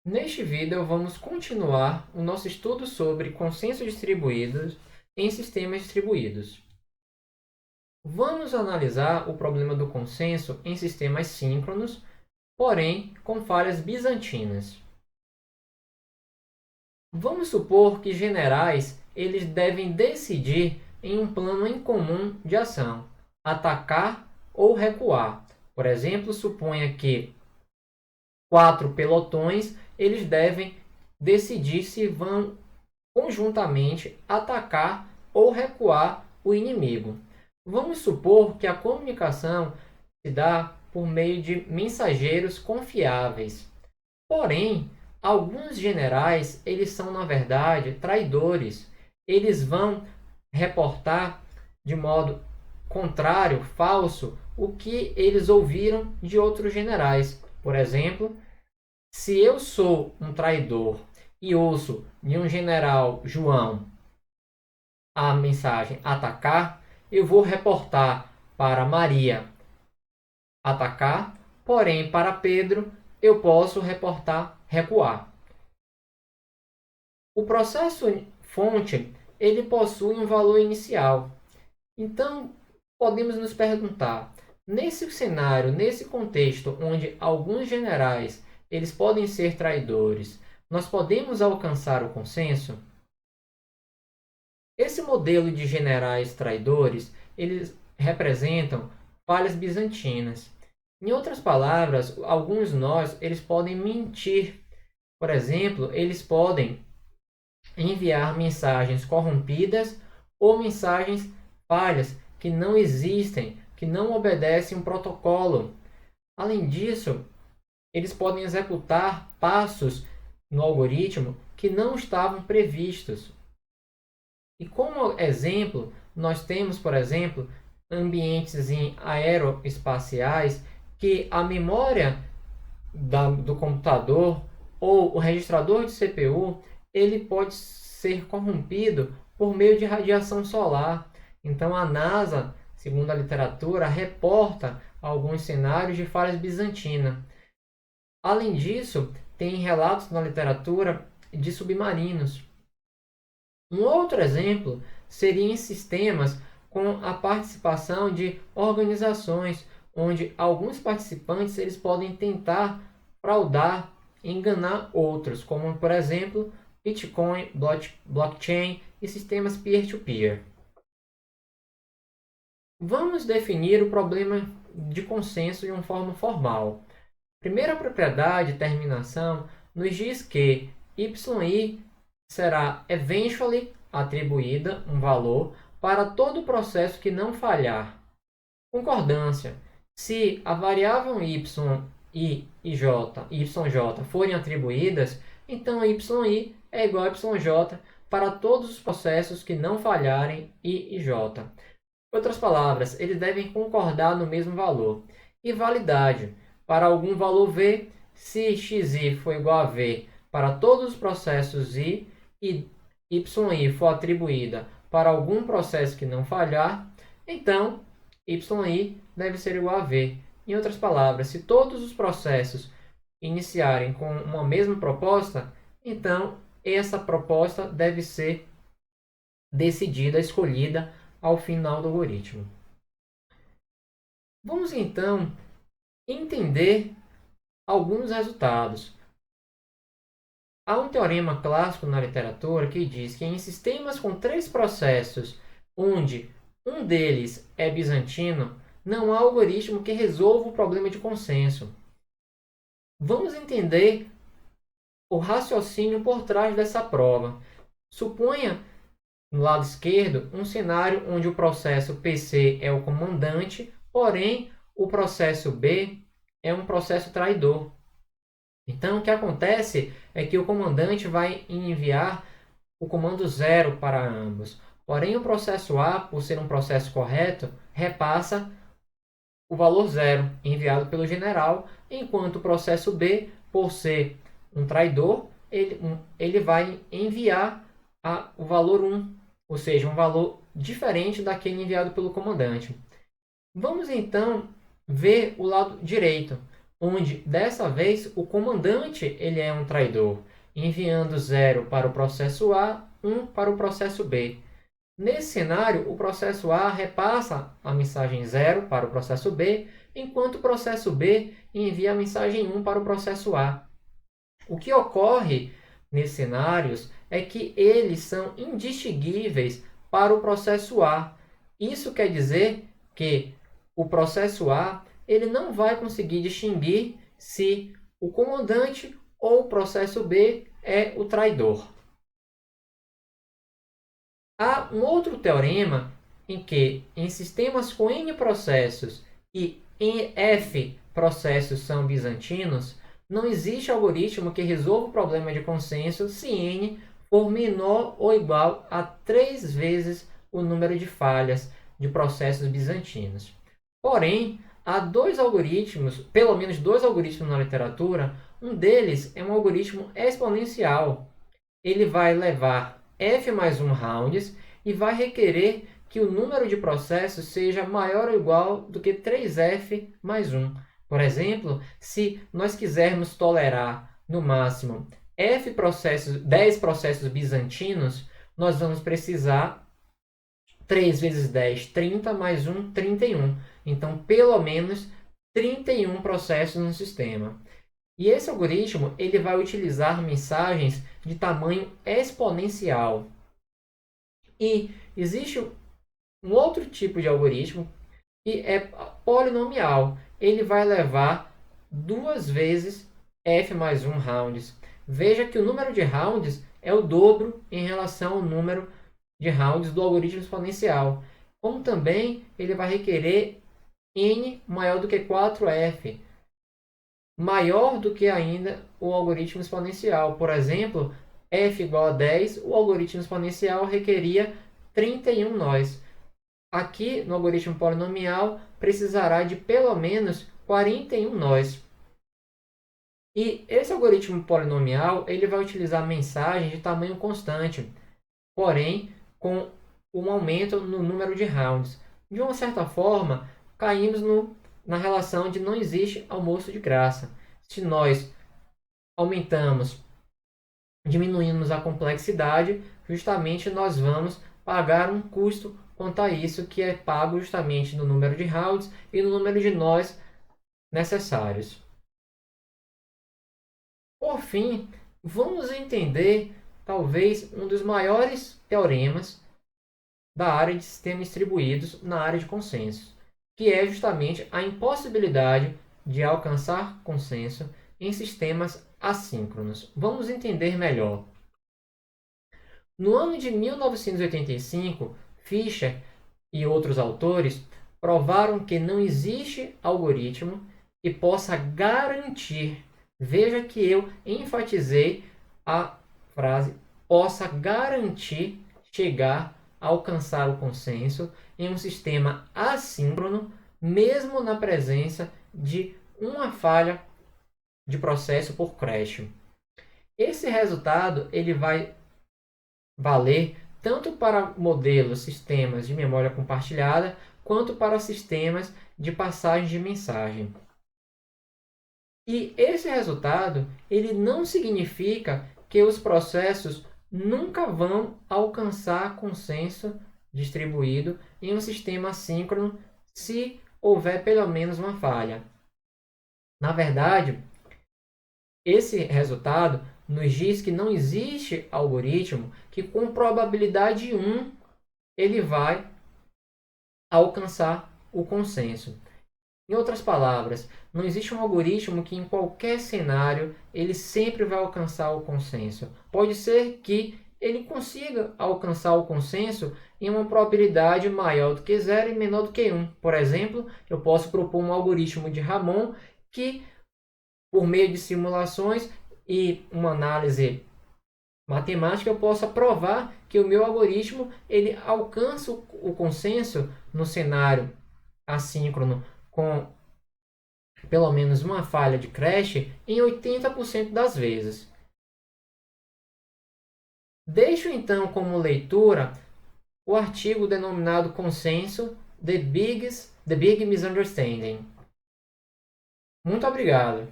Neste vídeo, vamos continuar o nosso estudo sobre consensos distribuídos em sistemas distribuídos. Vamos analisar o problema do consenso em sistemas síncronos, porém com falhas bizantinas. Vamos supor que generais eles devem decidir em um plano em comum de ação, atacar ou recuar. Por exemplo, suponha que 4 pelotões eles devem decidir se vão conjuntamente atacar ou recuar o inimigo. Vamos supor que a comunicação se dá por meio de mensageiros confiáveis. Porém, alguns generais, eles são na verdade traidores. Eles vão reportar de modo contrário, falso, o que eles ouviram de outros generais. Por exemplo, se eu sou um traidor e ouço de um general João a mensagem atacar, eu vou reportar para Maria atacar, porém para Pedro eu posso reportar recuar. O processo fonte ele possui um valor inicial. Então, podemos nos perguntar, nesse cenário, nesse contexto onde alguns generais eles podem ser traidores, nós podemos alcançar o consenso? Esse modelo de generais traidores, eles representam falhas bizantinas. Em outras palavras, alguns nós, eles podem mentir. Por exemplo, eles podem enviar mensagens corrompidas ou mensagens falhas que não existem, que não obedecem um protocolo. Além disso, eles podem executar passos no algoritmo que não estavam previstos. E como exemplo, nós temos, por exemplo, ambientes aeroespaciais que a memória do computador ou o registrador de CPU ele pode ser corrompido por meio de radiação solar. Então a NASA, segundo a literatura, reporta alguns cenários de falhas bizantinas. Além disso, tem relatos na literatura de submarinos. Um outro exemplo seria em sistemas com a participação de organizações, onde alguns participantes eles podem tentar fraudar, enganar outros, como por exemplo Bitcoin, blockchain e sistemas peer-to-peer. Vamos definir o problema de consenso de uma forma formal. Primeira propriedade, terminação, nos diz que YI será eventually atribuída um valor para todo o processo que não falhar. Concordância. Se a variável y e yj forem atribuídas, então yi é igual a yj para todos os processos que não falharem i e j. Em outras palavras, eles devem concordar no mesmo valor. E validade. Para algum valor v, se xi for igual a v para todos os processos i e yi for atribuída para algum processo que não falhar, então yi deve ser igual a v. Em outras palavras, se todos os processos iniciarem com uma mesma proposta, então essa proposta deve ser decidida, escolhida ao final do algoritmo. Vamos então entender alguns resultados. Há um teorema clássico na literatura que diz que em sistemas com 3 processos, onde um deles é bizantino, não há algoritmo que resolva o problema de consenso. Vamos entender o raciocínio por trás dessa prova. Suponha, no lado esquerdo, um cenário onde o processo PC é o comandante, porém o processo B é um processo traidor. Então, o que acontece é que o comandante vai enviar o comando 0 para ambos. Porém, o processo A, por ser um processo correto, repassa o valor 0 enviado pelo general, enquanto o processo B, por ser um traidor, ele vai enviar o valor 1, ou seja, um valor diferente daquele enviado pelo comandante. Vamos então ver o lado direito. onde dessa vez o comandante ele é um traidor, enviando 0 para o processo A, 1 para o processo B. Nesse cenário, o processo A repassa a mensagem 0 para o processo B, enquanto o processo B envia a mensagem 1 para o processo A. O que ocorre nesses cenários é que eles são indistinguíveis para o processo A. Isso quer dizer que o processo A ele não vai conseguir distinguir se o comandante ou o processo B é o traidor. Há um outro teorema em que, em sistemas com N processos e em F processos são bizantinos, não existe algoritmo que resolva o problema de consenso se N for menor ou igual a 3 vezes o número de falhas de processos bizantinos. Porém, há dois algoritmos, pelo menos dois algoritmos na literatura. Um deles é um algoritmo exponencial. Ele vai levar f mais 1 rounds e vai requerer que o número de processos seja maior ou igual do que 3f mais 1. Por exemplo, se nós quisermos tolerar no máximo 10 processos bizantinos, nós vamos precisar 3 vezes 10, 30, mais 1, 31. Então, pelo menos 31 processos no sistema. E esse algoritmo ele vai utilizar mensagens de tamanho exponencial. E existe um outro tipo de algoritmo que é polinomial. Ele vai levar 2 vezes f mais 1 rounds. Veja que o número de rounds é o dobro em relação ao número de rounds do algoritmo exponencial. Como também ele vai requerer n maior do que 4f, maior do que ainda o algoritmo exponencial. Por exemplo, f igual a 10, o algoritmo exponencial requeria 31 nós. Aqui, no algoritmo polinomial, precisará de pelo menos 41 nós. E esse algoritmo polinomial ele vai utilizar mensagens de tamanho constante, porém com um aumento no número de rounds. De uma certa forma, caímos na relação de não existe almoço de graça. Se nós diminuímos a complexidade, justamente nós vamos pagar um custo quanto a isso, que é pago justamente no número de rounds e no número de nós necessários. Por fim, vamos entender talvez um dos maiores teoremas da área de sistemas distribuídos na área de consenso, que é justamente a impossibilidade de alcançar consenso em sistemas assíncronos. Vamos entender melhor. No ano de 1985, Fisher e outros autores provaram que não existe algoritmo que possa garantir. Veja que eu enfatizei a frase possa garantir chegar a alcançar o consenso em um sistema assíncrono, mesmo na presença de uma falha de processo por crash. Esse resultado ele vai valer tanto para modelos, sistemas de memória compartilhada, quanto para sistemas de passagem de mensagem. E esse resultado ele não significa que os processos nunca vão alcançar consenso distribuído em um sistema assíncrono se houver pelo menos uma falha. Na verdade, esse resultado nos diz que não existe algoritmo que com probabilidade 1 ele vai alcançar o consenso. Em outras palavras, não existe um algoritmo que em qualquer cenário ele sempre vai alcançar o consenso. Pode ser que ele consiga alcançar o consenso em uma probabilidade maior do que 0 e menor do que 1. Por exemplo, eu posso propor um algoritmo de Ramon que, por meio de simulações e uma análise matemática, eu possa provar que o meu algoritmo ele alcança o consenso no cenário assíncrono com pelo menos uma falha de crash em 80% das vezes. Deixo então como leitura o artigo denominado Consenso: The Big Misunderstanding. Muito obrigado.